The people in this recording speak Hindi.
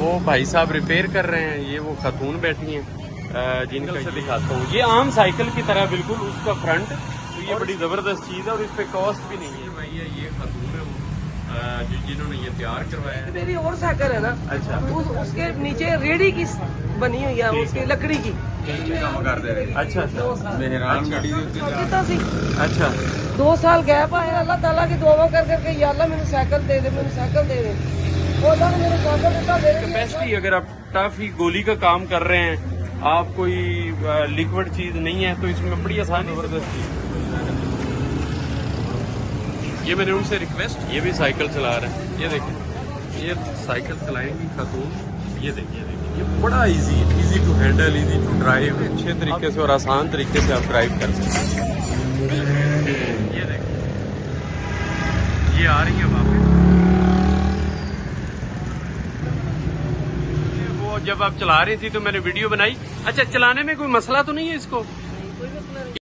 वो भाई साहब रिपेयर कर रहे हैं, ये वो खातून बैठी हैं जिनका से दिखाता हूँ। ये आम साइकिल की तरह बिल्कुल उसका फ्रंट, तो ये बड़ी जबरदस्त चीज है और इस पे कॉस्ट भी नहीं है। भैया ये खातून है वो जिन्होंने ये तैयार करवाया है। मेरी और साइकिल है ना, अच्छा, उसके नीचे रेडी की बनी हुई है, उसकी लकड़ी की। काम कर दे रहे। अच्छा मेहरान गड्डी दे उत्ते जा। कितना सी अच्छा 2 साल गैप आया, अल्लाह ताला की दुआ कर करके या अल्लाह मैंने साइकिल दे दे, मैंने साइकिल दे दे। वो अल्लाह ने मेरे साइकिल देता दे रही है। कैपेसिटी अगर आप टाफी गोली का काम कर रहे हैं, आप कोई लिक्विड चीज नहीं है, तो इसमें बड़ी आसानी जबरदस्त चीज। ये मैंने उनसे रिक्वेस्ट, ये भी साइकिल चला रहे हैं, ये देखिए ये साइकिल चलाएंगी खातून। ये देखिए ये बड़ा easy to handle, easy to drive, अच्छे तरीके से और आसान तरीके से आप ड्राइव कर सकते हैं। ये देखिए ये आ रही है वापस। वो जब आप चला रही थी तो मैंने वीडियो बनाई। अच्छा, चलाने में कोई मसला तो नहीं है इसको?